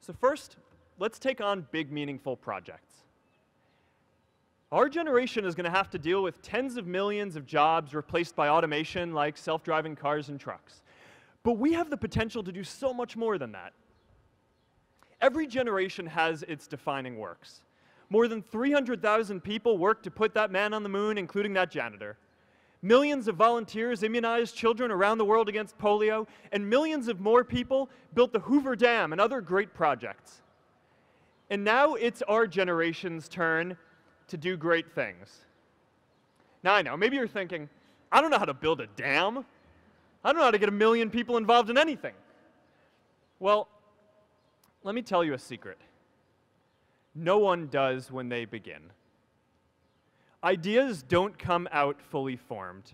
So first, let's take on big, meaningful projects. Our generation is going to have to deal with tens of millions of jobs replaced by automation like self-driving cars and trucks. But we have the potential to do so much more than that. Every generation has its defining works. More than 300,000 people worked to put that man on the moon, including that janitor. Millions of volunteers immunized children around the world against polio, and millions of more people built the Hoover Dam and other great projects. And now it's our generation's turn to do great things. Now I know, maybe you're thinking, I don't know how to build a dam. I don't know how to get 1 million people involved in anything. Well, let me tell you a secret. No one does when they begin. Ideas don't come out fully formed.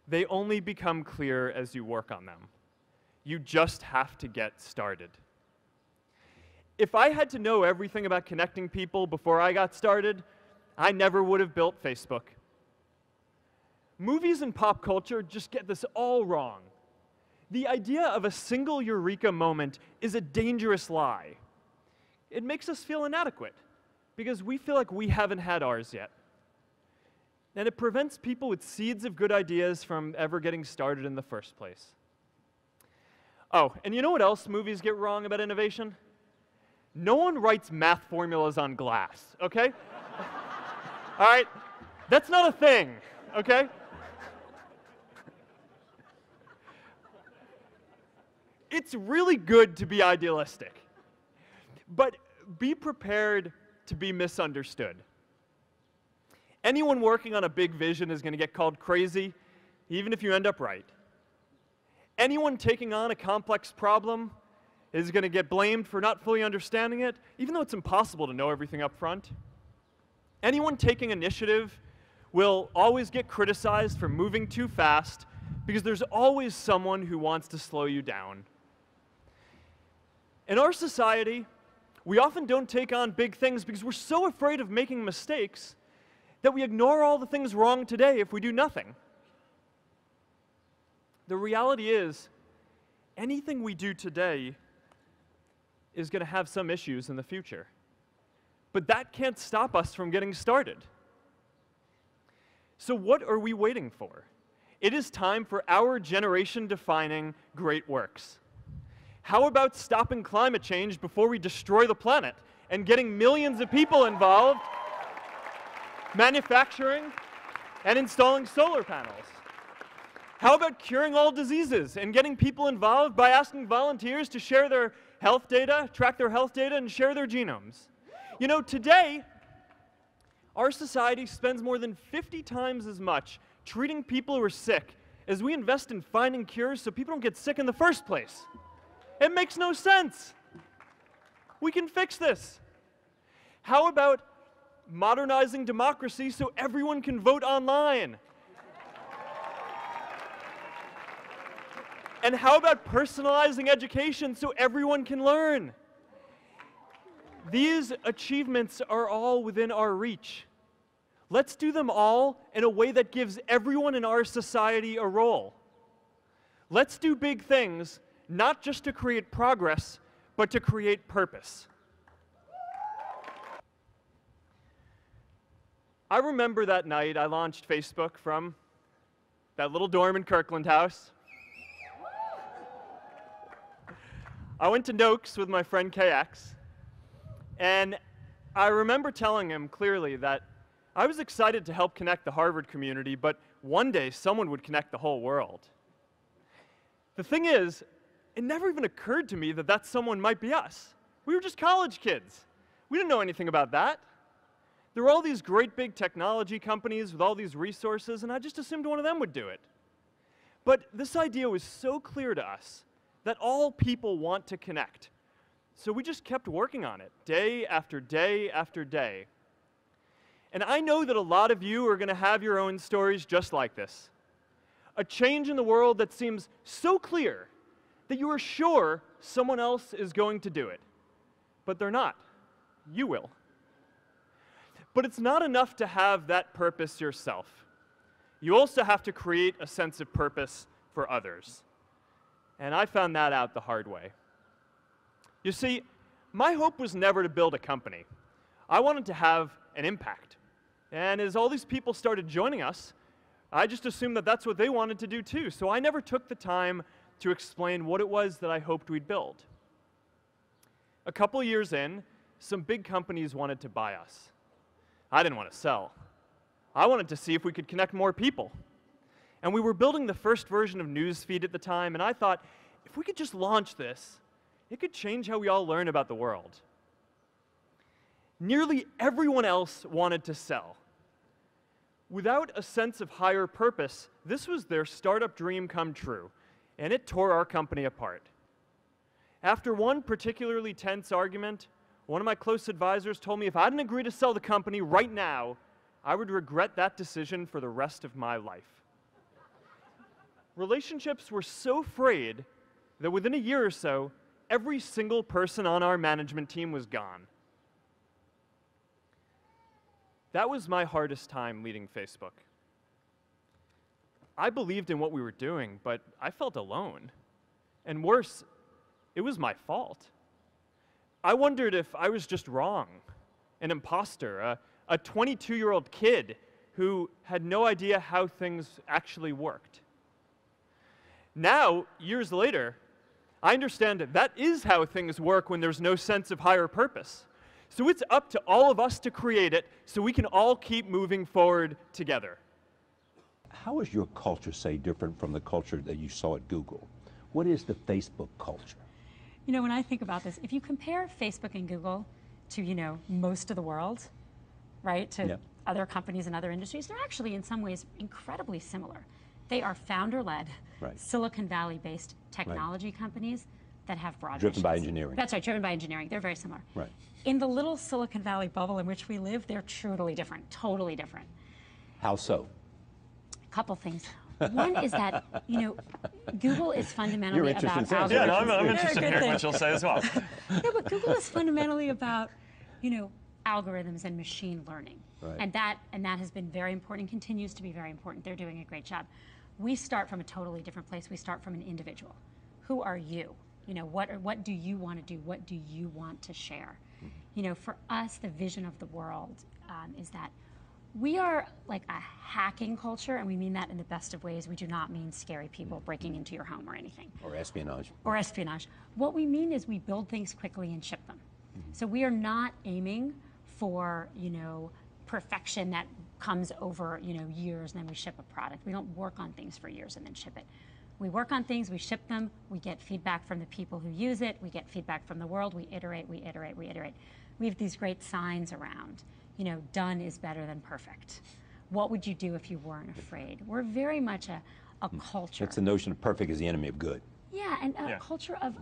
They only become clear as you work on them. You just have to get started. If I had to know everything about connecting people before I got started, I never would have built Facebook. Movies and pop culture just get this all wrong. The idea of a single eureka moment is a dangerous lie. It makes us feel inadequate because we feel like we haven't had ours yet. And it prevents people with seeds of good ideas from ever getting started in the first place. Oh, and you know what else movies get wrong about innovation? No one writes math formulas on glass, okay? All right? That's not a thing, okay? It's really good to be idealistic, but be prepared to be misunderstood. Anyone working on a big vision is going to get called crazy, even if you end up right. Anyone taking on a complex problem is going to get blamed for not fully understanding it, even though it's impossible to know everything up front. Anyone taking initiative will always get criticized for moving too fast because there's always someone who wants to slow you down. In our society, we often don't take on big things because we're so afraid of making mistakes that we ignore all the things wrong today if we do nothing. The reality is, anything we do today is going to have some issues in the future. But that can't stop us from getting started. So what are we waiting for? It is time for our generation-defining great works. How about stopping climate change before we destroy the planet and getting millions of people involved manufacturing and installing solar panels? How about curing all diseases and getting people involved by asking volunteers to share their health data, track their health data, and share their genomes? You know, today, our society spends more than 50 times as much treating people who are sick as we invest in finding cures so people don't get sick in the first place. It makes no sense. We can fix this. How about modernizing democracy so everyone can vote online? And how about personalizing education so everyone can learn? These achievements are all within our reach. Let's do them all in a way that gives everyone in our society a role. Let's do big things, not just to create progress, but to create purpose. I remember that night I launched Facebook from that little dorm in Kirkland House. I went to Noakes with my friend KX, and I remember telling him clearly that I was excited to help connect the Harvard community, but one day someone would connect the whole world. The thing is, it never even occurred to me that that someone might be us. We were just college kids. We didn't know anything about that. There were all these great big technology companies with all these resources, and I just assumed one of them would do it. But this idea was so clear to us that all people want to connect. So we just kept working on it, day after day after day. And I know that a lot of you are going to have your own stories just like this. A change in the world that seems so clear that you are sure someone else is going to do it. But they're not. You will. But it's not enough to have that purpose yourself. You also have to create a sense of purpose for others. And I found that out the hard way. You see, My hope was never to build a company. I wanted to have an impact. And as all these people started joining us, I just assumed that that's what they wanted to do too. So I never took the time to explain what it was that I hoped we'd build. A couple years in, some big companies wanted to buy us. I didn't want to sell. I wanted to see if we could connect more people. And we were building the first version of Newsfeed at the time, and I thought, if we could just launch this, it could change how we all learn about the world. Nearly everyone else wanted to sell. Without a sense of higher purpose, this was their startup dream come true, and it tore our company apart. After one particularly tense argument, one of my close advisors told me if I didn't agree to sell the company right now, I would regret that decision for the rest of my life. Relationships were so frayed that within a year or so, every single person on our management team was gone. That was my hardest time leading Facebook. I believed in what we were doing, but I felt alone. And worse, it was my fault. I wondered if I was just wrong, an imposter, a 22-year-old kid who had no idea how things actually worked. Now, years later, I understand that is how things work when there's no sense of higher purpose. So it's up to all of us to create it so we can all keep moving forward together. How is your culture, say, different from the culture that you saw at Google? What is the Facebook culture? You know, when I think about this, if you compare Facebook and Google to, most of the world, right, to other companies and other industries, they're actually in some ways incredibly similar. They are founder-led, Silicon Valley-based technology companies that have broad Driven missions. by engineering. That's right, driven by engineering. They're very similar. Right. In the little Silicon Valley bubble in which we live, they're truly different, totally different. How so? A couple things. One is that, Google is fundamentally about algorithms. Yeah, no, I'm interested in hearing what you'll say as well. No, but Google is fundamentally about, algorithms and machine learning. Right. And that has been very important, continues to be very important. They're doing a great job. We start from a totally different place. We start from an individual. Who are you? What do you want to do? What do you want to share? For us, the vision of the world is that we are like a hacking culture, and we mean that in the best of ways. We do not mean scary people breaking into your home or anything. Or espionage. Or espionage. What we mean is we build things quickly and ship them. So we are not aiming for, perfection that comes over, years, and then we ship a product. We don't work on things for years and then ship it. We work on things, we ship them, we get feedback from the people who use it, we get feedback from the world, we iterate, we iterate, we iterate. We have these great signs around, done is better than perfect. What would you do if you weren't afraid? We're very much a culture. It's the notion of perfect is the enemy of good. Yeah, and a culture of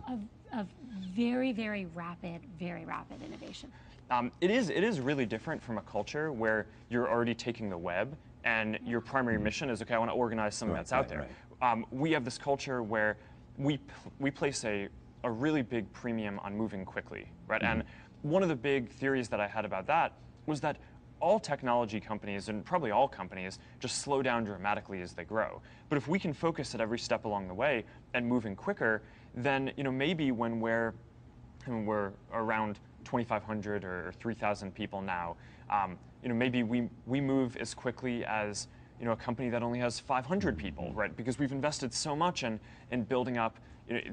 very, very rapid innovation. It is really different from a culture where you're already taking the web and your primary mission is, okay, I want to organize something that's out there. We have this culture where we place a really big premium on moving quickly, right? And one of the big theories that I had about that was that all technology companies, and probably all companies, just slow down dramatically as they grow. But if we can focus at every step along the way and moving quicker, then maybe when we're around 2,500 or 3,000 people now, maybe we move as quickly as a company that only has 500 people, right? Because we've invested so much in building up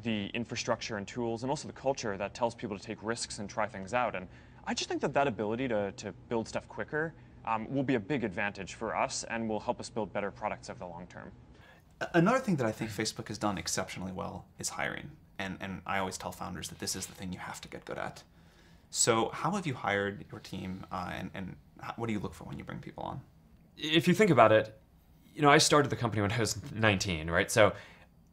the infrastructure and tools, and also the culture that tells people to take risks and try things out. And I just think that ability to build stuff quicker will be a big advantage for us and will help us build better products over the long term. Another thing that I think Facebook has done exceptionally well is hiring. And I always tell founders that this is the thing you have to get good at. So how have you hired your team, and what do you look for when you bring people on? If you think about it, I started the company when I was 19, right? So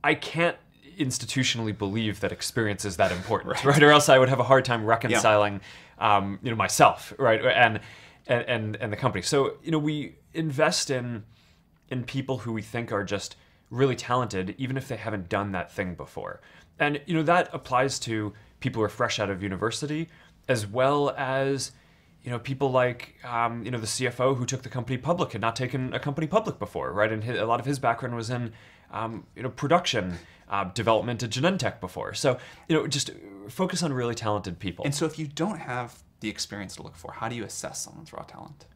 I can't institutionally believe that experience is that important, right? Or else I would have a hard time reconciling, myself, right, and the company. So we invest in people who we think are just really talented, even if they haven't done that thing before. And that applies to people who are fresh out of university, as well as people like the CFO who took the company public, had not taken a company public before, right? And a lot of his background was in production development at Genentech before. So, just focus on really talented people. And so if you don't have the experience to look for, how do you assess someone's raw talent?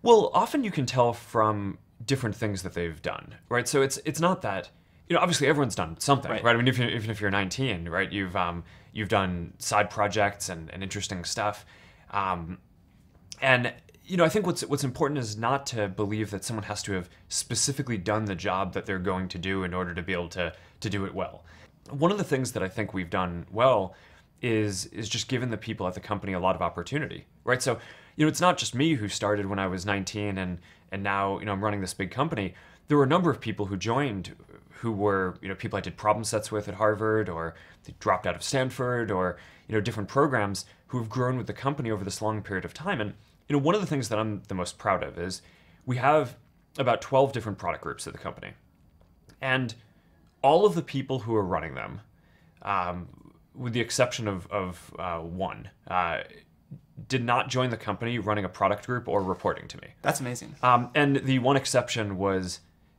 Well, often you can tell from different things that they've done, right? So it's not that, obviously everyone's done something, right? I mean, even if you're 19, right, you've done side projects and interesting stuff, and I think what's important is not to believe that someone has to have specifically done the job that they're going to do in order to be able to do it well. One of the things that I think we've done well is just given the people at the company a lot of opportunity, right? So, it's not just me who started when I was 19 and now, I'm running this big company. There were a number of people who joined who were, people I did problem sets with at Harvard, or they dropped out of Stanford, or, different programs who have grown with the company over this long period of time. And, one of the things that I'm the most proud of is we have about 12 different product groups at the company. And all of the people who are running them, with the exception of one, did not join the company running a product group or reporting to me. That's amazing. And the one exception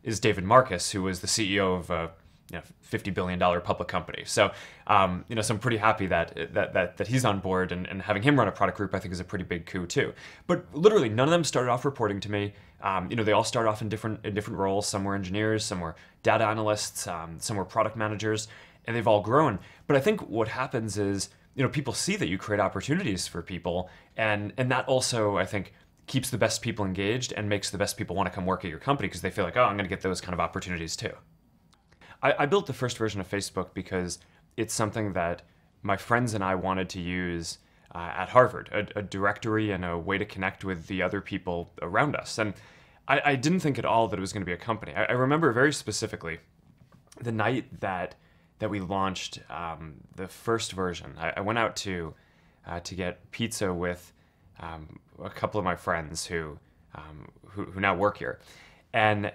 is David Marcus, who was the CEO of a $50 billion public company. So, so I'm pretty happy that he's on board, and having him run a product group, I think, is a pretty big coup too. But literally, none of them started off reporting to me. They all started off in different roles. Some were engineers, some were data analysts, some were product managers, and they've all grown. But I think what happens is, people see that you create opportunities for people, and that also, I think, keeps the best people engaged and makes the best people want to come work at your company because they feel like, oh, I'm going to get those kind of opportunities too. I built the first version of Facebook because it's something that my friends and I wanted to use at Harvard, a directory and a way to connect with the other people around us. And I didn't think at all that it was going to be a company. I remember very specifically the night that we launched the first version. I went out to get pizza with a couple of my friends who now work here, and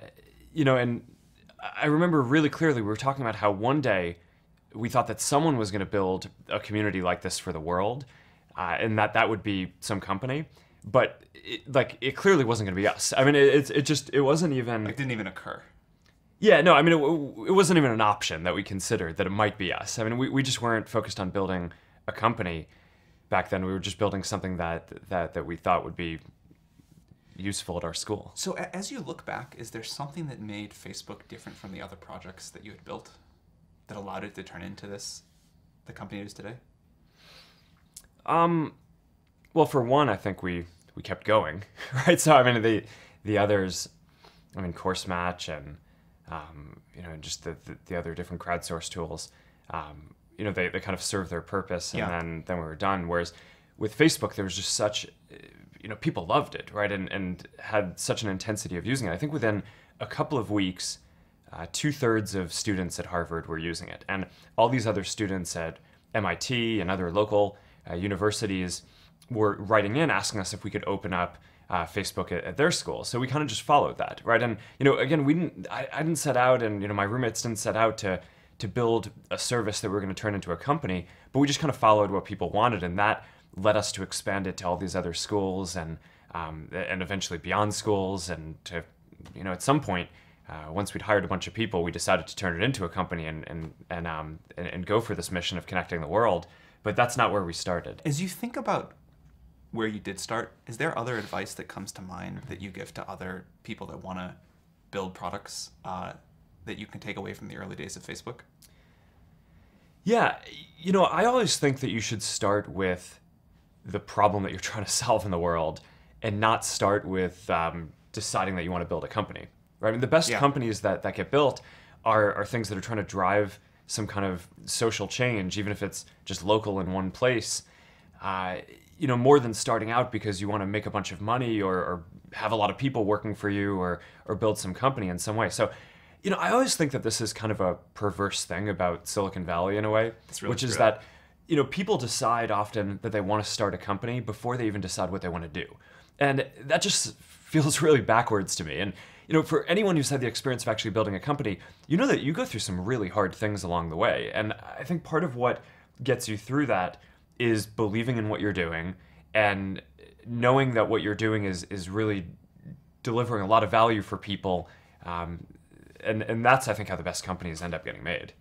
I remember really clearly we were talking about how one day we thought that someone was going to build a community like this for the world, and that would be some company, but it clearly wasn't going to be us. I mean, it wasn't even. It didn't even occur. Yeah, no, I mean, it wasn't even an option that we considered that it might be us. I mean, we just weren't focused on building a company back then. We were just building something that we thought would be useful at our school. So as you look back, is there something that made Facebook different from the other projects that you had built that allowed it to turn into the company it is today? Well, for one, I think we kept going, right? So, I mean, the others, I mean, Course Match and just the other different crowdsource tools, they kind of served their purpose, and then we were done. Whereas with Facebook, there was just such, people loved it, right? And had such an intensity of using it. I think within a couple of weeks, 2/3 of students at Harvard were using it. And all these other students at MIT and other local universities were writing in, asking us if we could open up Facebook at their school. So we kind of just followed that, right? And, again, I didn't set out, and, my roommates didn't set out to build a service that we were going to turn into a company, but we just kind of followed what people wanted, and that led us to expand it to all these other schools and eventually beyond schools, and to, at some point, once we'd hired a bunch of people, we decided to turn it into a company and go for this mission of connecting the world. But that's not where we started. As you think about where you did start, is there other advice that comes to mind that you give to other people that want to build products that you can take away from the early days of Facebook? Yeah, I always think that you should start with the problem that you're trying to solve in the world, and not start with deciding that you want to build a company, right? I mean, the best companies that get built are things that are trying to drive some kind of social change, even if it's just local in one place, more than starting out because you want to make a bunch of money or have a lot of people working for you or build some company in some way. So, I always think that this is kind of a perverse thing about Silicon Valley in a way, which is that, people decide often that they want to start a company before they even decide what they want to do. And that just feels really backwards to me. And, for anyone who's had the experience of actually building a company, that you go through some really hard things along the way. And I think part of what gets you through that is believing in what you're doing and knowing that what you're doing is really delivering a lot of value for people and that's, I think, how the best companies end up getting made.